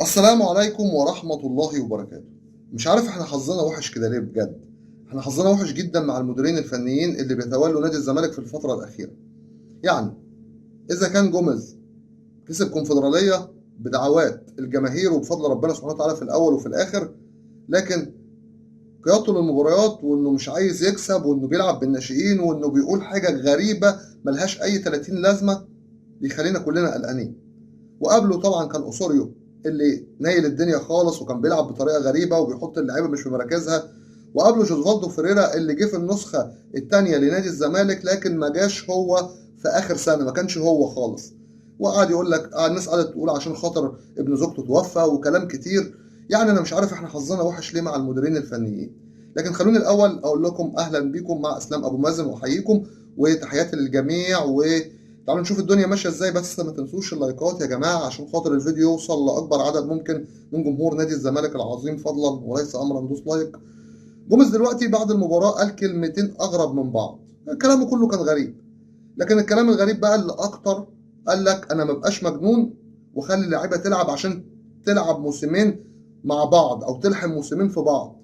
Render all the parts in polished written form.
السلام عليكم ورحمة الله وبركاته. مش عارف احنا حظنا وحش كده ليه بجد. احنا حظنا وحش جدا مع المديرين الفنيين اللي بيتولوا نادي الزمالك في الفترة الأخيرة. يعني إذا كان جوميز كسب كونفدرالية بدعوات الجماهير وبفضل ربنا سبحانه وتعالى في الأول وفي الآخر، لكن قيادته للمباريات وإنه مش عايز يكسب وإنه بيلعب بالناشئين وإنه بيقول حاجة غريبة ملهاش أي 30 لازمة بيخلينا كلنا قلقانين. وقبله طبعا كان أوسوريو اللي نايل الدنيا خالص وكان بيلعب بطريقه غريبه وبيحط اللعيبه مش في مراكزها. وقبله جوزفالدو فيريرا اللي جه في النسخه الثانيه لنادي الزمالك لكن ما جاش هو في اخر سنه، ما كانش هو خالص. وقعد يقول لك الناس قعدت تقول عشان خاطر ابن زوجته توفى وكلام كتير. يعني انا مش عارف احنا حظنا وحش ليه مع المديرين الفنيين. لكن خلوني الاول اقول لكم اهلا بيكم مع اسلام ابو مازن واحييكم وتحياتي للجميع. تعالوا نشوف الدنيا ماشيه ازاي، بس ما تنسوش اللايكات يا جماعه عشان خاطر الفيديو يوصل لاكبر عدد ممكن من جمهور نادي الزمالك العظيم فضلا وليس امرا. دوس لايك. جوميز دلوقتي بعد المباراه قال كلمتين اغرب من بعض. كلامه كله كان غريب، لكن الكلام الغريب بقى اللي اكتر قال لك انا ما بقاش مجنون وخلي اللعيبه تلعب عشان تلعب موسمين مع بعض او تلحم موسمين في بعض.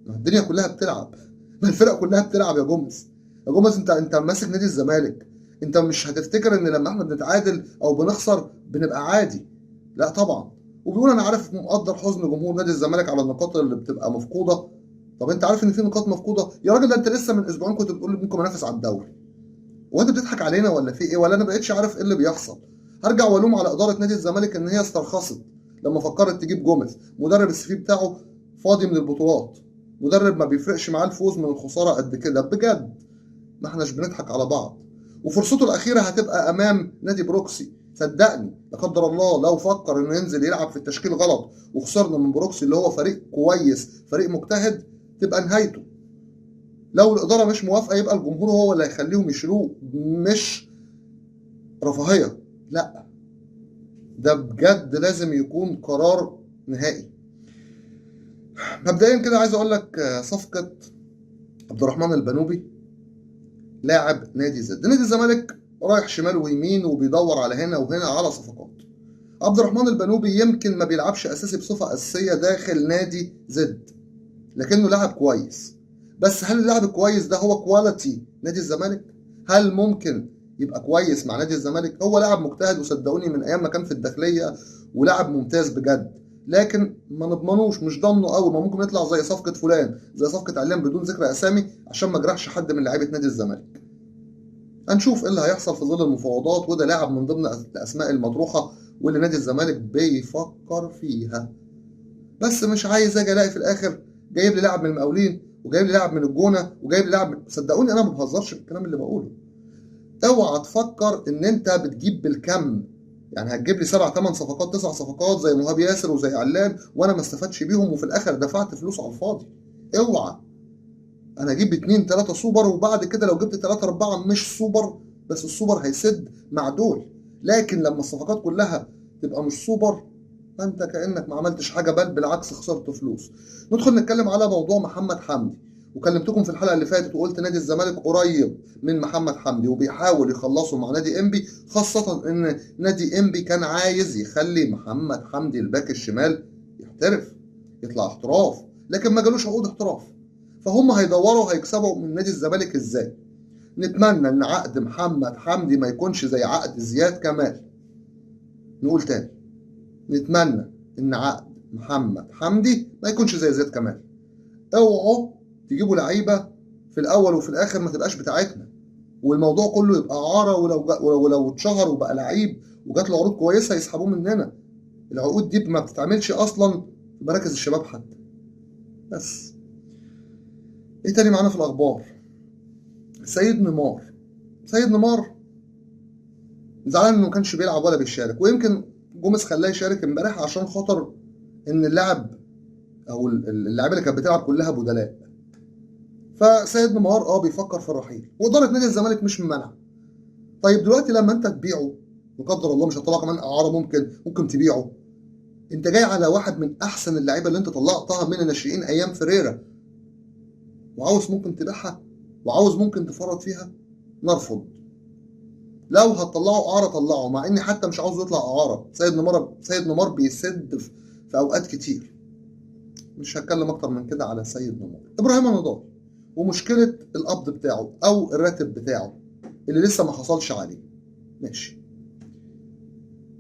ما الدنيا كلها بتلعب، ما الفرق كلها بتلعب يا جوميز. يا جوميز انت ماسك نادي الزمالك، انت مش هتفتكر ان لما احنا بنتعادل او بنخسر بنبقى عادي. لا طبعا. وبيقول انا عارف مقدر حزن جمهور نادي الزمالك على النقاط اللي بتبقى مفقوده. طب انت عارف ان في نقاط مفقوده يا راجل؟ ده انت لسه من اسبوعين كنت بتقول لي ممكن انافس على الدوري. هو انت بتضحك علينا ولا في ايه؟ ولا انا بقيتش عارف ايه اللي بيحصل. هرجع والوم على اداره نادي الزمالك ان هي استرخصت لما فكرت تجيب جوميز، مدرب السي في بتاعه فاضي من البطولات، مدرب ما بيفرقش معاه الفوز من الخساره قد كده بجد. ما احناش بنضحك على بعض. وفرصته الاخيره هتبقى امام نادي بروكسي. صدقني لا قدر الله لو فكر انه ينزل يلعب في التشكيل غلط وخسرنا من بروكسي اللي هو فريق كويس فريق مجتهد تبقى نهايته. لو الاداره مش موافقه يبقى الجمهور هو اللي هيخليهم يشيلوه، مش رفاهيه. لا، ده بجد لازم يكون قرار نهائي. مبدئيا كده عايز اقول لك صفقه عبد الرحمن البنوبي لاعب نادي زد. نادي الزمالك رايح شمال ويمين وبيدور على هنا وهنا على صفقات. عبد الرحمن البنوبي يمكن ما بيلعبش اساسي بصفه اساسيه داخل نادي زد، لكنه لاعب كويس. بس هل اللاعب الكويس ده هو كواليتي نادي الزمالك؟ هل ممكن يبقى كويس مع نادي الزمالك؟ هو لاعب مجتهد وصدقوني من ايام ما كان في الداخليه ولاعب ممتاز بجد، لكن ما نضمنوش، مش ضامنه قوي. ما ممكن يطلع زي صفقه فلان، زي صفقه علام بدون ذكر اسامي عشان ما جرحش حد من لعيبه نادي الزمالك. هنشوف ايه اللي هيحصل في ظل المفاوضات، وده لاعب من ضمن الاسماء المطروحه واللي نادي الزمالك بيفكر فيها. بس مش عايز اجي الاقي في الاخر جايب لي لاعب من المقاولين وجايب لي لاعب من الجونه وجايب لي لاعب صدقوني انا ما بهزرش بالكلام اللي بقوله. اوعى تفكر ان انت بتجيب بالكم. يعني هتجيب لي 7 8 صفقات 9 صفقات زي مهاب ياسر وزي علام وانا ما استفدتش بيهم وفي الاخر دفعت فلوس على الفاضي. اوعى. انا اجيب 2 3 سوبر وبعد كده لو جبت 3 4 مش سوبر، بس السوبر هيسد مع دول. لكن لما الصفقات كلها تبقى مش سوبر فانت كانك ما عملتش حاجه، بل بالعكس خسرت فلوس. ندخل نتكلم على موضوع محمد حمدي. وكلمتكم في الحلقه اللي فاتت وقلت نادي الزمالك قريب من محمد حمدي وبيحاول يخلصوا مع نادي انبي، خاصه ان نادي انبي كان عايز يخلي محمد حمدي الباك الشمال يحترف، يطلع احتراف، لكن ما جالوش عقود احتراف. فهم هيدوروا هيكسبوا من نادي الزمالك ازاي. نتمنى ان عقد محمد حمدي ما يكونش زي عقد زياد كمال. نقول تاني، نتمنى ان عقد محمد حمدي ما يكونش زي زياد كمال. اوعوا تجيبوا لعيبه في الاول وفي الاخر ما تبقاش بتاعتنا والموضوع كله يبقى عاره. ولو اتشهر وبقى لعيب وجات له عروض كويسه يسحبوه مننا. العقود دي ما بتتعملش اصلا في مراكز الشباب حتى. بس ايه تاني معانا في الاخبار؟ سيد نيمار. سيد نيمار زعلان انه ما كانش بيلعب ولا بيشارك، ويمكن جوميز خلاه يشارك امبارح عشان خاطر ان اللاعب او اللاعيبه اللي كانت بتلعب كلها بدلاء. فسيد نيمار بيفكر في الرحيل واداره نادي الزمالك مش ممنعه. طيب دلوقتي لما انت تبيعه لا قدر الله، مش هتطلع كمان اعاره، ممكن تبيعه. انت جاي على واحد من احسن اللعيبه اللي انت طلعتها من الناشئين ايام فريرا، وعاوز ممكن تبيعها وعاوز ممكن تفرط فيها. نرفض. لو هتطلعه اعاره طلعه، مع اني حتى مش عاوز يطلع اعاره. سيد نيمار بيسد في اوقات كتير. مش هتكلم اكتر من كده على سيد نيمار. ابراهيم نضال ومشكله القبض بتاعه او الراتب بتاعه اللي لسه ما حصلش عليه. ماشي،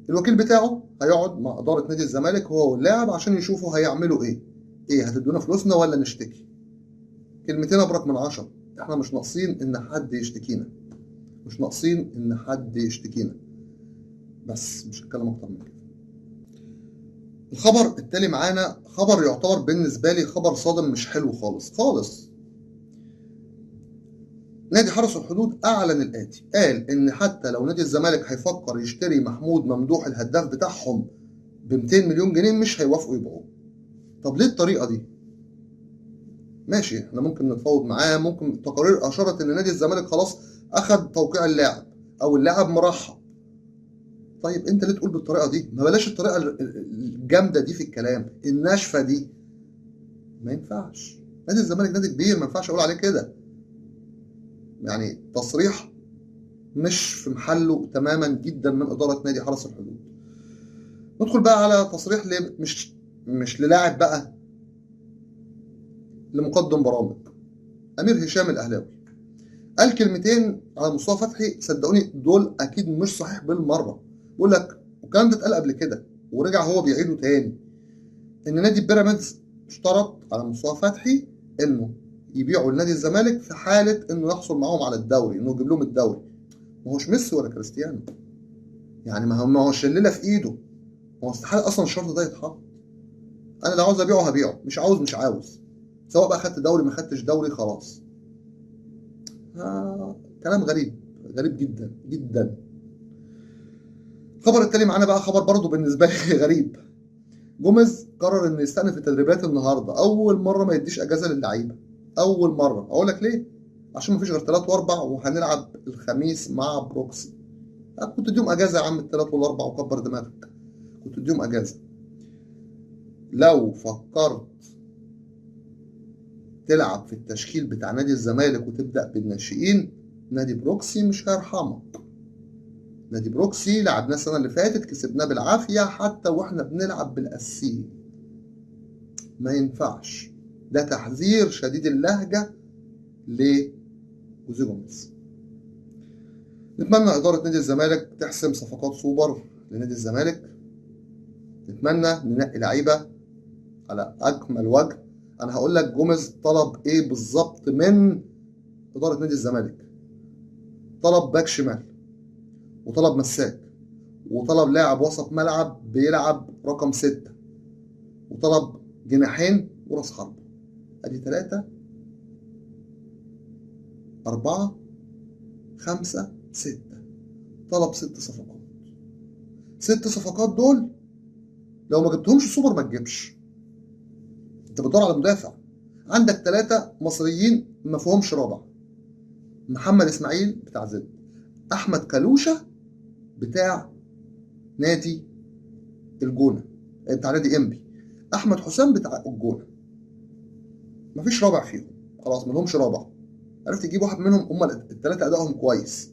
الوكيل بتاعه هيقعد مع اداره نادي الزمالك هو واللاعب عشان يشوفوا هيعملوا ايه. هتدونا فلوسنا ولا نشتكي؟ كلمتين ابرك من 10. احنا مش ناقصين ان حد يشتكينا، مش ناقصين ان حد يشتكينا. بس مش هتكلم اكتر من كده. الخبر التالي معانا خبر يعتبر بالنسبه لي خبر صادم، مش حلو خالص خالص. نادي حرس الحدود اعلن الاتي، قال ان حتى لو نادي الزمالك هيفكر يشتري محمود ممدوح الهداف بتاعهم ب 200 مليون جنيه مش هيوافقوا يبيعوه. طب ليه الطريقه دي؟ ماشي، احنا ممكن نتفاوض معاه، ممكن تقارير اشارت ان نادي الزمالك خلاص اخذ توقيع اللاعب او اللاعب مرحب. طيب انت ليه تقول بالطريقه دي؟ ما بلاش الطريقه الجامده دي في الكلام، الناشفه دي. ما ينفعش. نادي الزمالك نادي كبير، ما ينفعش اقول عليه كده. يعني تصريح مش في محله تماما جدا من اداره نادي حرس الحدود. ندخل بقى على تصريح مش للاعب بقى، لمقدم برامج. امير هشام الاهلاوي قال كلمتين على مصطفى فتحي، صدقوني دول اكيد مش صحيح بالمره. بيقول لك والكلام ده اتقال قبل كده ورجع هو بيعيده تاني، ان نادي بيراميدز اشترط على مصطفى فتحي انه يبيعوا لنادي الزمالك في حاله انه يحصل معاهم على الدوري، انه يجيب لهم الدوري. ما هوش ميسي ولا كريستيانو، يعني ما هوش الليله في ايده. ما هو استحاله اصلا الشرط ده يتحط. انا لو عاوز ابيعه هبيعه، مش عاوز مش عاوز، سواء بقى خدت دوري ما خدتش دوري خلاص. كلام غريب، غريب جدا جدا. الخبر التالي معانا بقى خبر برضه بالنسبه لي غريب. جوميز قرر انه يستأنف التدريبات النهارده، اول مره ما يديش اجازه للعيبه. اول مره. اقول لك ليه؟ عشان ما فيش غير 3 و4 وهنلعب الخميس مع بروكسي. كنت اديهم اجازه يا عم ال3 وال4 وكبر دماغك. كنت اديهم اجازه. لو فكرت تلعب في التشكيل بتاع نادي الزمالك وتبدا بالناشئين، نادي بروكسي مش هيرحمك. نادي بروكسي لعبناه السنه اللي فاتت، كسبناه بالعافيه حتى واحنا بنلعب بالاساسيين. ما ينفعش. ده تحذير شديد اللهجه لجوزيه جوميز. نتمنى اداره نادي الزمالك تحسم صفقات سوبر لنادي الزمالك. نتمنى ننقي لعيبه على اكمل وجه. انا هقول لك جوميز طلب ايه بالظبط من اداره نادي الزمالك. طلب باك شمال، وطلب مساك، وطلب لاعب وسط ملعب بيلعب رقم 6، وطلب جناحين وراس حرب. ادي 3 4 5 6. طلب 6 صفقات. 6 صفقات دول لو ما جبتهمش سوبر ما تجيبش. انت بتدور على مدافع، عندك 3 مصريين ما فيهمش رابع. محمد اسماعيل بتاع زد، احمد كلوشه بتاع نادي الجونه، بتاع نادي انبي، احمد حسام بتاع الجونه. مفيش رابع فيهم، خلاص ملهمش رابع. عرفت تجيب واحد منهم، هم ال3 ادائهم كويس،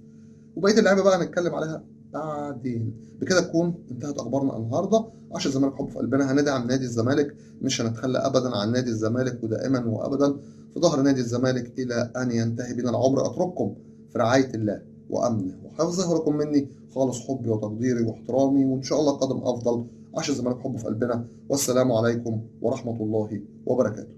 وبقيه اللعيبه بقى هنتكلم عليها بعدين. بكده تكون انتهت اخبارنا النهارده. عشان الزمالك حب في قلبنا، هندعم نادي الزمالك، مش هنتخلى ابدا عن نادي الزمالك، ودائما وابدا في ظهر نادي الزمالك الى ان ينتهي بنا العمر. اترككم في رعايه الله وامنه وحفظه، ولكم مني خالص حبي وتقديري واحترامي، وان شاء الله قدم افضل. عشان الزمالك حب في قلبنا، والسلام عليكم ورحمه الله وبركاته.